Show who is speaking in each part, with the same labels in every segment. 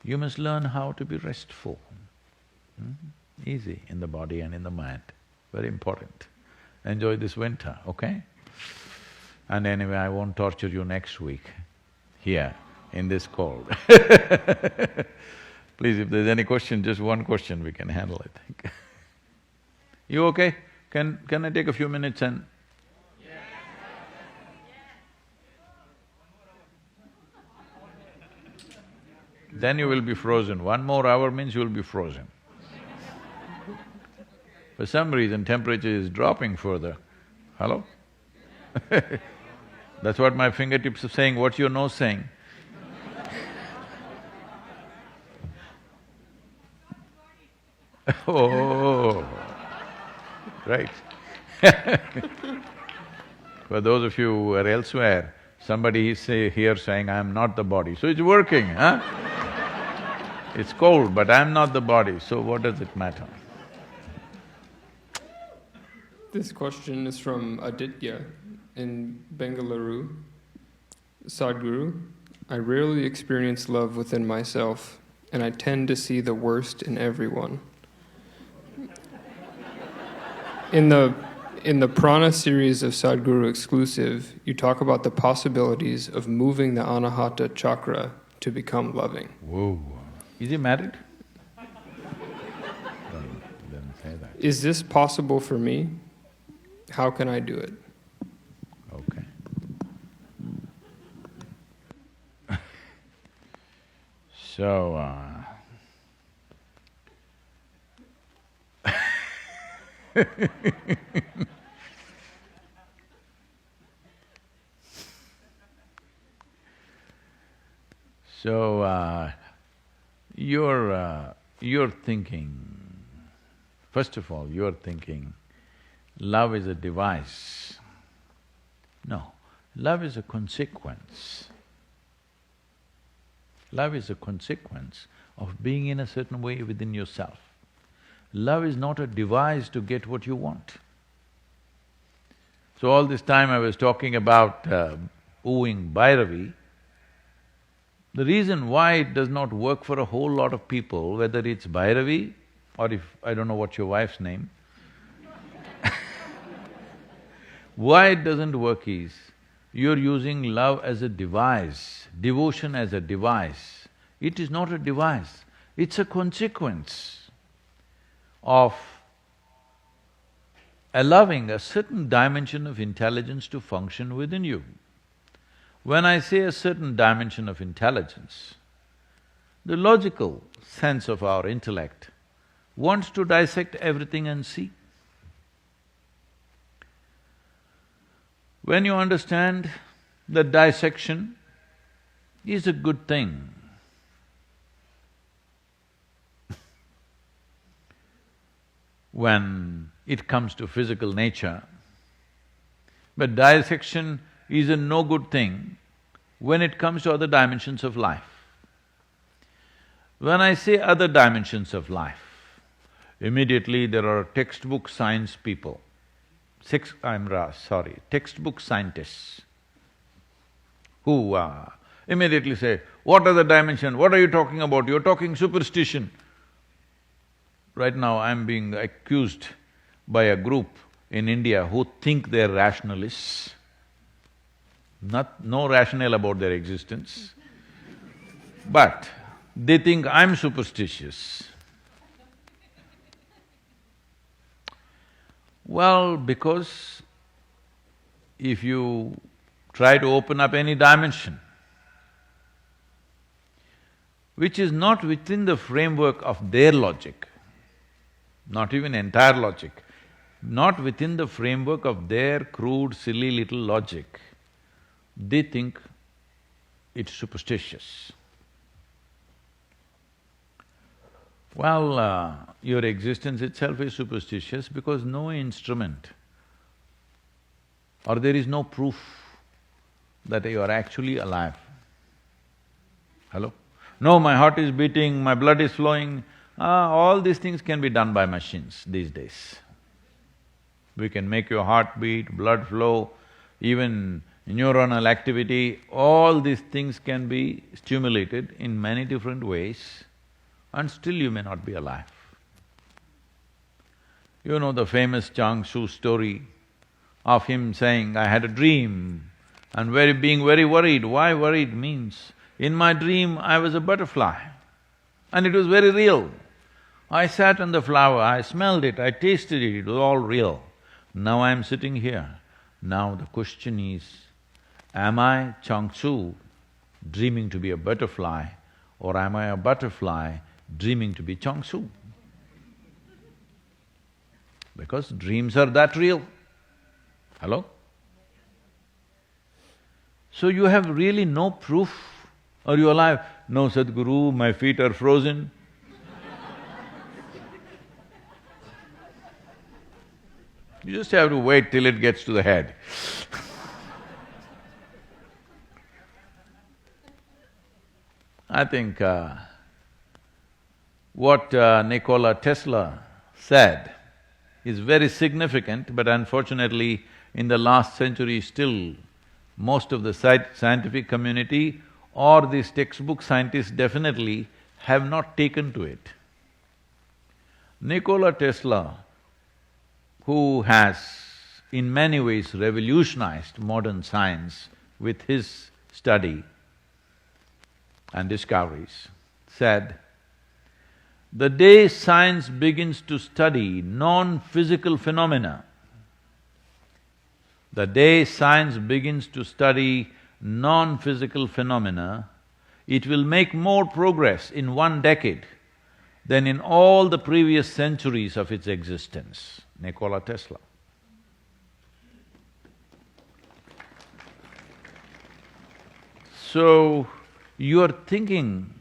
Speaker 1: you must learn how to be restful. Hmm? Easy in the body and in the mind, very important. Enjoy this winter, okay? And anyway, I won't torture you next week here in this cold. Please, if there's any question, just one question, we can handle it. You okay? Can I take a few minutes and… Then you will be frozen. 1 more hour means you will be frozen. For some reason, temperature is dropping further. Hello? That's what my fingertips are saying. What's your nose saying? Oh, right. For those of you who are elsewhere, somebody is here saying, I'm not the body. So it's working, huh? It's cold, but I'm not the body, so what does it matter?
Speaker 2: This question is from Aditya in Bengaluru. Sadhguru, I rarely experience love within myself, and I tend to see the worst in everyone. In the Prana series of Sadhguru exclusive, you talk about the possibilities of moving the anahata chakra to become loving.
Speaker 1: Whoa. Is he married? Don't say that.
Speaker 2: Is this possible for me? How can I do it?
Speaker 1: Okay. So, you're thinking, first of all, you're thinking love is a device. No, love is a consequence. Love is a consequence of being in a certain way within yourself. Love is not a device to get what you want. So all this time I was talking about wooing bhairavi. The reason why it does not work for a whole lot of people, whether it's bhairavi or if… I don't know what's your wife's name. Why it doesn't work is, you're using love as a device, devotion as a device. It is not a device, it's a consequence of allowing a certain dimension of intelligence to function within you. When I say a certain dimension of intelligence, the logical sense of our intellect wants to dissect everything and see. When you understand that dissection is a good thing, when it comes to physical nature, but dissection is a no good thing when it comes to other dimensions of life. When I say other dimensions of life, immediately there are textbook science people, textbook scientists who immediately say, what are the dimensions, what are you talking about, you're talking superstition. Right now I'm being accused by a group in India who think they're rationalists, no rationale about their existence, but they think I'm superstitious. Well, because if you try to open up any dimension which is not within the framework of their logic, not even entire logic, not within the framework of their crude, silly little logic, they think it's superstitious. Well, your existence itself is superstitious because no instrument or there is no proof that you are actually alive. Hello? No, my heart is beating, my blood is flowing, all these things can be done by machines these days. We can make your heart beat, blood flow, even neuronal activity, all these things can be stimulated in many different ways and still you may not be alive. You know the famous Chang Shu story of him saying, I had a dream and being very worried. Why worried means, in my dream I was a butterfly and it was very real. I sat on the flower, I smelled it, I tasted it, it was all real. Now I'm sitting here. Now the question is, am I Chang Shu dreaming to be a butterfly or am I a butterfly dreaming to be Chang Shu? Because dreams are that real. Hello? So you have really no proof. Are you alive? No, Sadhguru, my feet are frozen. You just have to wait till it gets to the head. I think what Nikola Tesla said is very significant, but unfortunately in the last century still most of the scientific community or these textbook scientists definitely have not taken to it. Nikola Tesla, who has in many ways revolutionized modern science with his study and discoveries, said, the day science begins to study non-physical phenomena, the day science begins to study non-physical phenomena, it will make more progress in 1 decade than in all the previous centuries of its existence. Nikola Tesla. So, you are thinking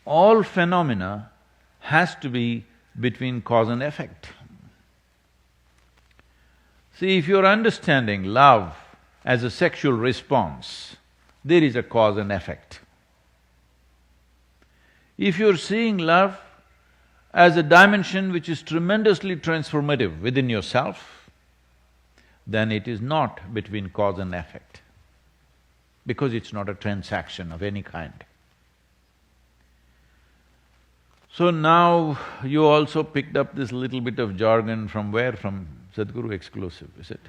Speaker 1: all phenomena has to be between cause and effect. See, if you're understanding love as a sexual response, there is a cause and effect. If you're seeing love as a dimension which is tremendously transformative within yourself, then it is not between cause and effect, because it's not a transaction of any kind. So now you also picked up this little bit of jargon from where? From Sadhguru exclusive, is it?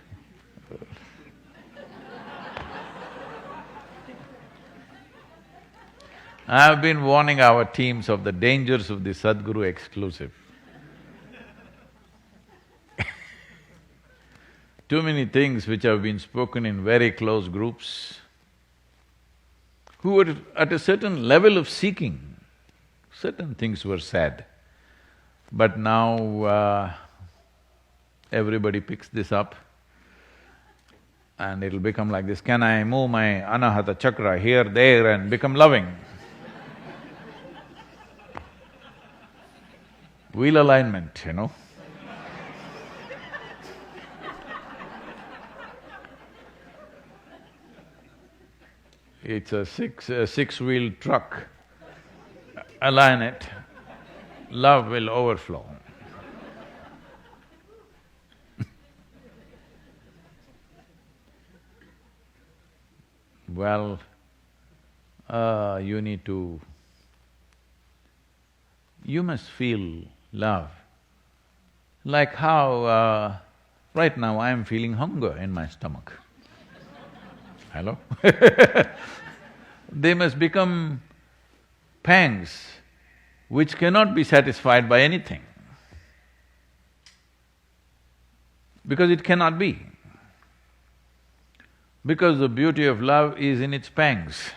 Speaker 1: I've been warning our teams of the dangers of the Sadhguru exclusive. Too many things which have been spoken in very close groups, who were at a certain level of seeking, certain things were said. But now everybody picks this up and it'll become like this, can I move my anahata chakra here, there and become loving? Wheel alignment, you know. It's a six-wheel truck. Align it, love will overflow. Well, you must feel love. Like how right now I am feeling hunger in my stomach. Hello? They must become pangs which cannot be satisfied by anything, because it cannot be. Because the beauty of love is in its pangs.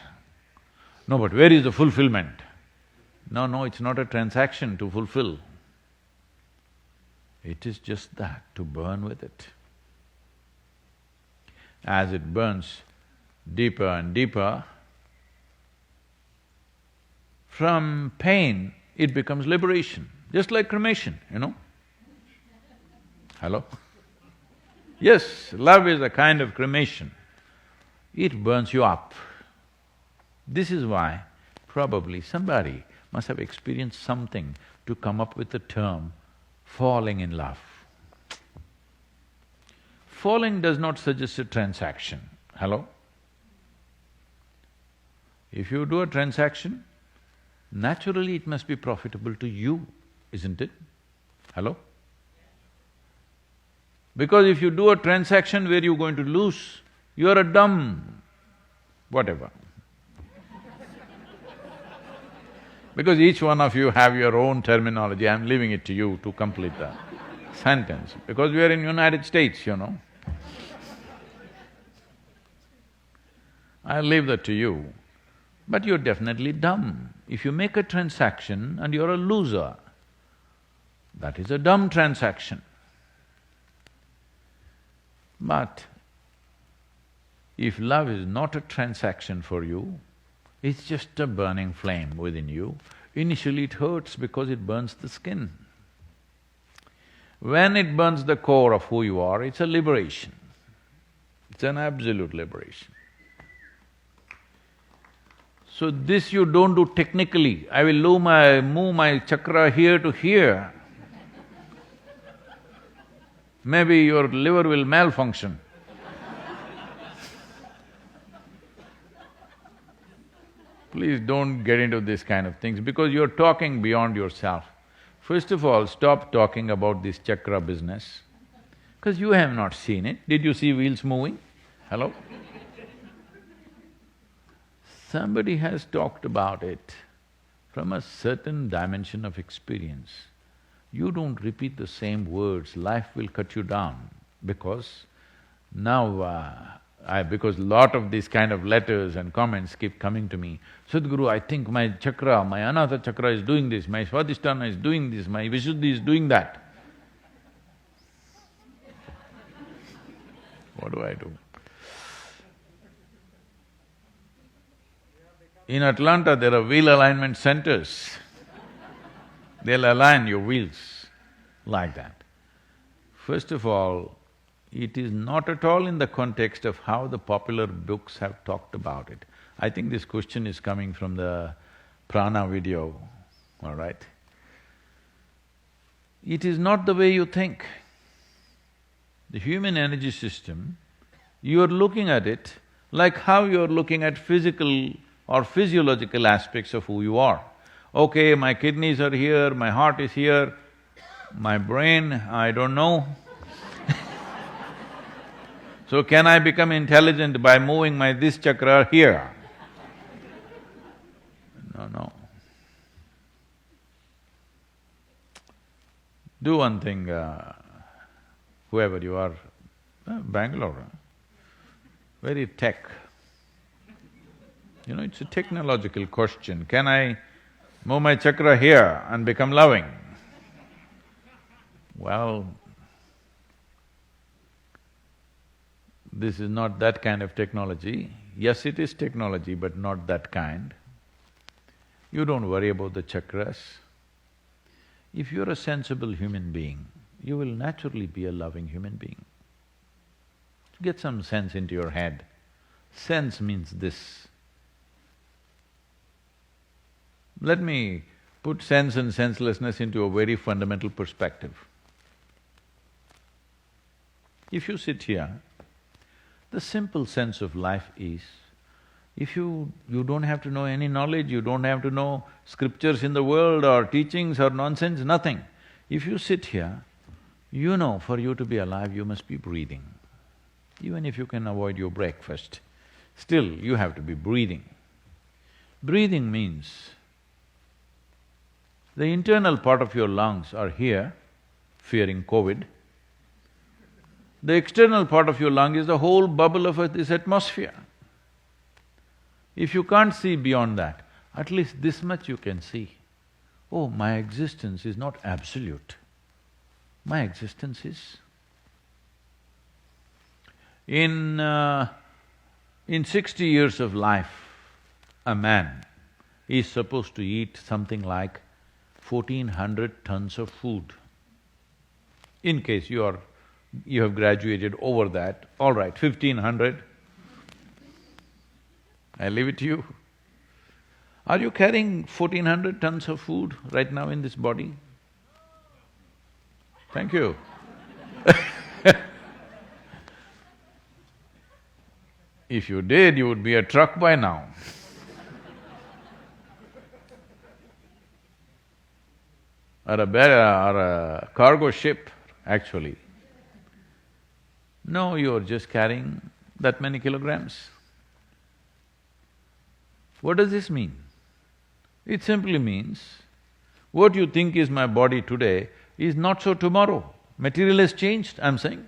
Speaker 1: No, but where is the fulfillment? No, it's not a transaction to fulfill. It is just that, to burn with it. As it burns deeper and deeper, from pain it becomes liberation, just like cremation, you know. Hello? Yes, love is a kind of cremation. It burns you up. This is why probably somebody must have experienced something to come up with the term falling in love. Falling does not suggest a transaction. Hello? If you do a transaction, naturally it must be profitable to you, isn't it? Hello? Because if you do a transaction where you're going to lose, you're a dumb whatever. Because each one of you have your own terminology, I'm leaving it to you to complete the sentence, because we are in United States, you know. I'll leave that to you. But you're definitely dumb. If you make a transaction and you're a loser, that is a dumb transaction. But if love is not a transaction for you, it's just a burning flame within you. Initially it hurts because it burns the skin. When it burns the core of who you are, it's a liberation. It's an absolute liberation. So this you don't do technically, I will move my chakra here to here. Maybe your liver will malfunction. Please don't get into this kind of things because you're talking beyond yourself. First of all, stop talking about this chakra business, because you have not seen it. Did you see wheels moving? Hello? Somebody has talked about it from a certain dimension of experience. You don't repeat the same words, life will cut you down because now because lot of these kind of letters and comments keep coming to me. Sadhguru, I think my chakra, my anahata chakra is doing this, my svadhisthana is doing this, my vishuddhi is doing that. What do I do? In Atlanta, there are wheel alignment centers. They'll align your wheels like that. First of all, it is not at all in the context of how the popular books have talked about it. I think this question is coming from the piranha video, all right? It is not the way you think. The human energy system, you are looking at it like how you are looking at physical or physiological aspects of who you are. Okay, my kidneys are here, my heart is here, my brain, I don't know. So can I become intelligent by moving my this chakra here? No. Do one thing, whoever you are, Bangalore, very tech. You know, it's a technological question. Can I move my chakra here and become loving? Well, this is not that kind of technology. Yes, it is technology, but not that kind. You don't worry about the chakras. If you're a sensible human being, you will naturally be a loving human being. Get some sense into your head. Sense means this. Let me put sense and senselessness into a very fundamental perspective. If you sit here, the simple sense of life is, if you don't have to know any knowledge, you don't have to know scriptures in the world or teachings or nonsense, nothing. If you sit here, you know for you to be alive, you must be breathing. Even if you can avoid your breakfast, still you have to be breathing. Breathing means the internal part of your lungs are here, fearing COVID. The external part of your lung is the whole bubble of this atmosphere. If you can't see beyond that, at least this much you can see. Oh, my existence is not absolute. My existence is… In 60 years of life, a man is supposed to eat something like 1400 tons of food. In case you have graduated over that, all right, 1500, I leave it to you. Are you carrying 1400 tons of food right now in this body? Thank you. If you did, you would be a truck by now. or a cargo ship, actually. No, you're just carrying that many kilograms. What does this mean? It simply means, what you think is my body today is not so tomorrow. Material has changed, I'm saying.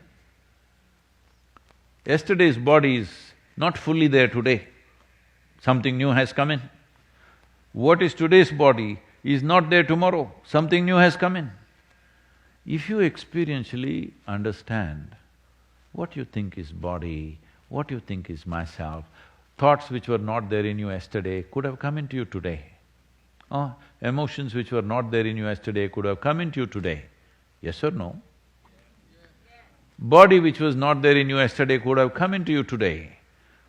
Speaker 1: Yesterday's body is not fully there today. Something new has come in. What is today's body is not there tomorrow. Something new has come in. If you experientially understand what you think is body, what you think is myself, thoughts which were not there in you yesterday could have come into you today. Emotions which were not there in you yesterday could have come into you today. Yes or no? Body which was not there in you yesterday could have come into you today.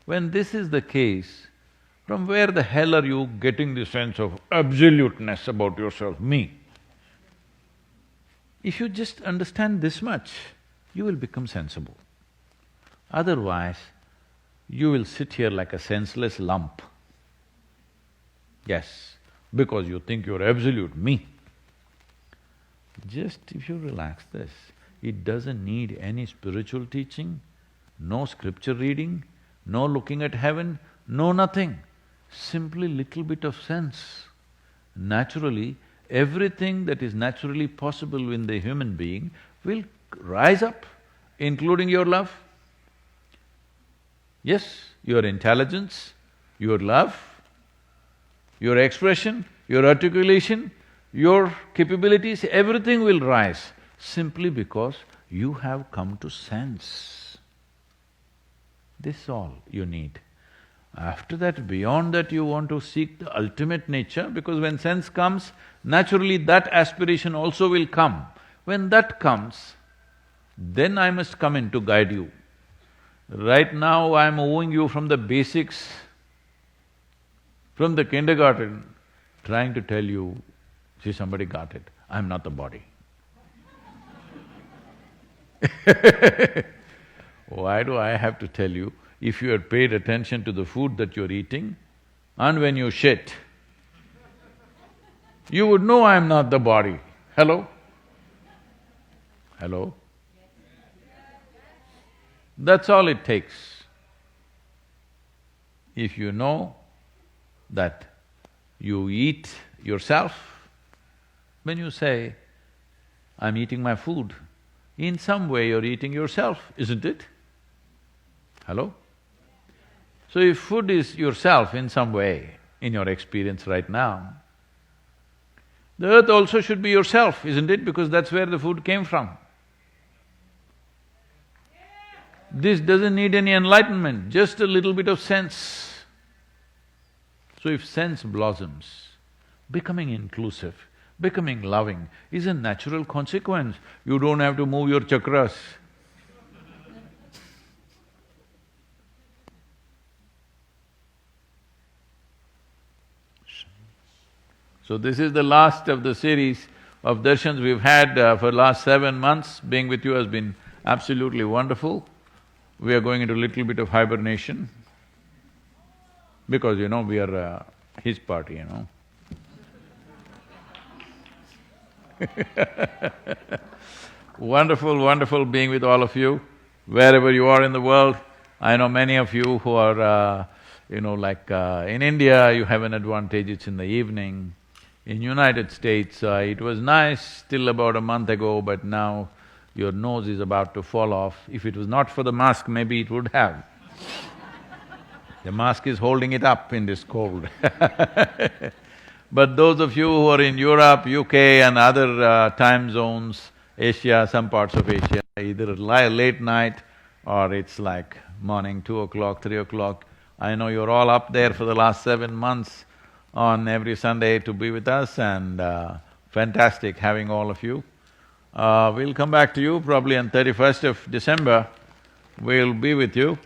Speaker 1: When this is the case, from where the hell are you getting the sense of absoluteness about yourself, me? If you just understand this much, you will become sensible. Otherwise, you will sit here like a senseless lump. Yes, because you think you're absolute me. Just if you relax this, it doesn't need any spiritual teaching, no scripture reading, no looking at heaven, no nothing. Simply little bit of sense. Naturally, everything that is naturally possible in the human being will rise up, including your love. Yes, your intelligence, your love, your expression, your articulation, your capabilities, everything will rise simply because you have come to sense. This is all you need. After that, beyond that, you want to seek the ultimate nature, because when sense comes, naturally that aspiration also will come. When that comes, then I must come in to guide you. Right now, I'm moving you from the basics, from the kindergarten, trying to tell you, see, somebody got it, I'm not the body. Why do I have to tell you? If you had paid attention to the food that you're eating, and when you shit, you would know I'm not the body. Hello? Hello? That's all it takes. If you know that you eat yourself, when you say, I'm eating my food, in some way you're eating yourself, isn't it? Hello? So if food is yourself in some way, in your experience right now, the earth also should be yourself, isn't it? Because that's where the food came from. This doesn't need any enlightenment, just a little bit of sense. So if sense blossoms, becoming inclusive, becoming loving is a natural consequence. You don't have to move your chakras. So this is the last of the series of darshans we've had for last 7 months. Being with you has been absolutely wonderful. We are going into a little bit of hibernation because, we are his party, Wonderful, wonderful being with all of you, wherever you are in the world. I know many of you who are, in India, you have an advantage, it's in the evening. In United States, it was nice till about a month ago, but now your nose is about to fall off. If it was not for the mask, maybe it would have. The mask is holding it up in this cold. But those of you who are in Europe, UK and other time zones, Asia, some parts of Asia, either late night or it's like morning, 2 o'clock, 3 o'clock, I know you're all up there for the last 7 months on every Sunday to be with us, and fantastic having all of you. We'll come back to you probably on 31st of December, we'll be with you,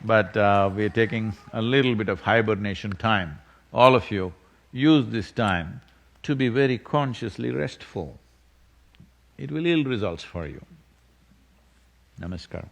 Speaker 1: but we're taking a little bit of hibernation time. All of you, use this time to be very consciously restful. It will yield results for you. Namaskar.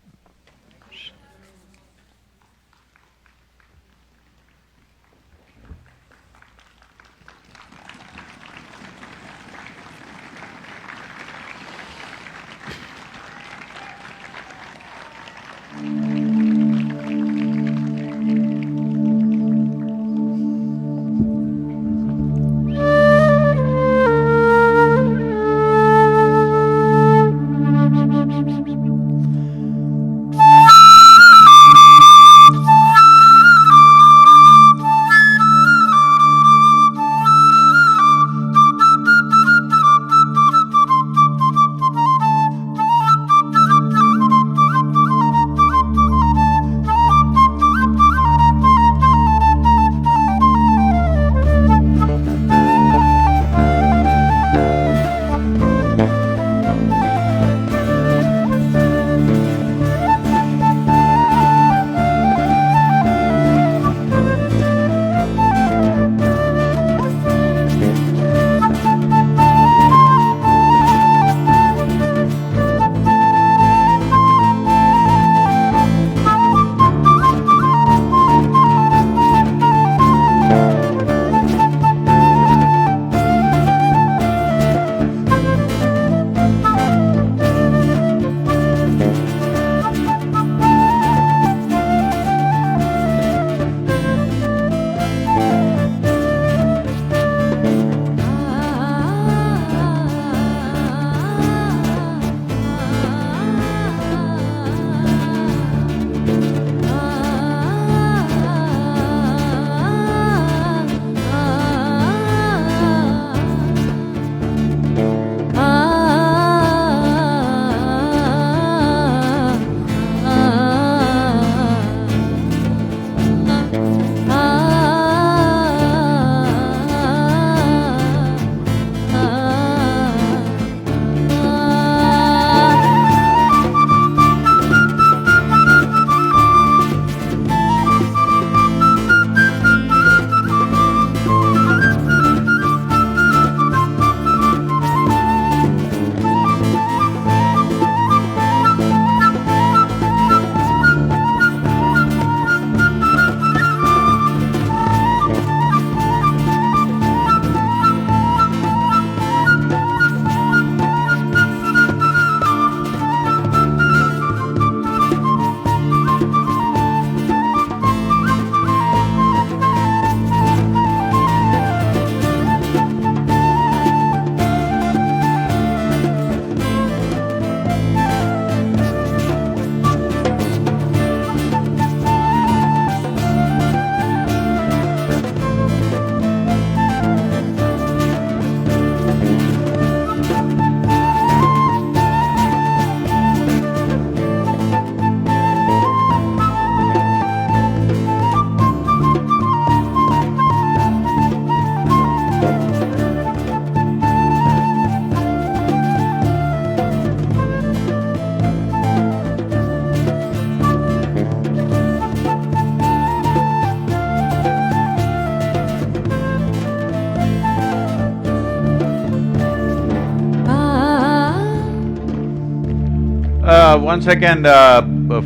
Speaker 1: once again,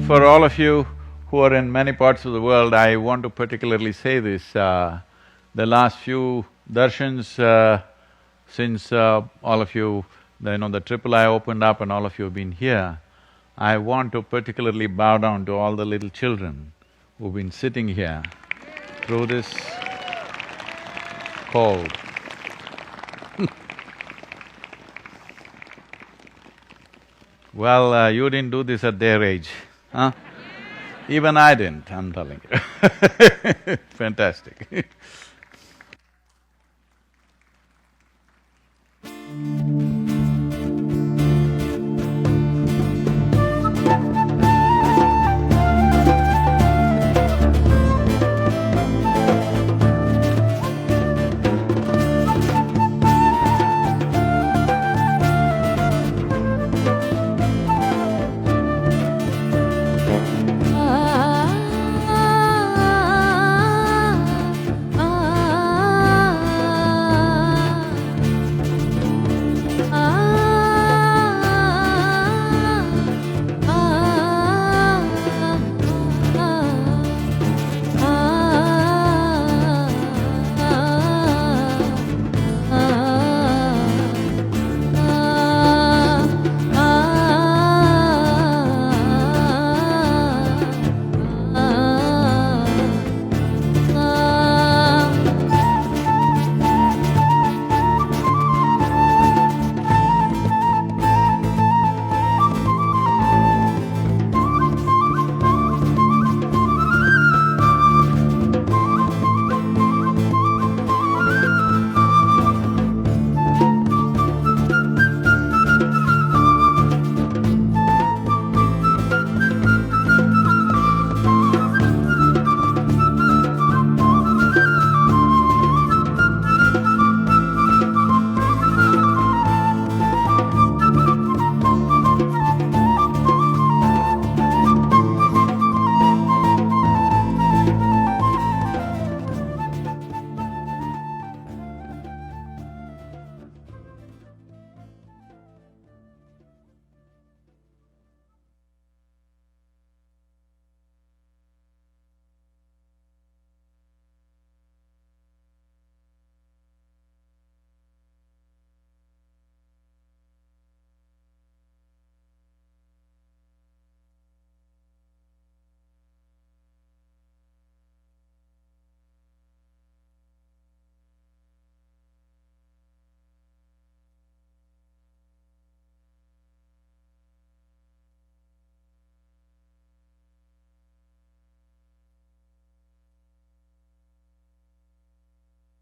Speaker 1: for all of you who are in many parts of the world, I want to particularly say this. The last few darshans, since all of you, the triple eye opened up and all of you have been here, I want to particularly bow down to all the little children who've been sitting here through this cold. Well, you didn't do this at their age, huh? Even I didn't, I'm telling you. Fantastic.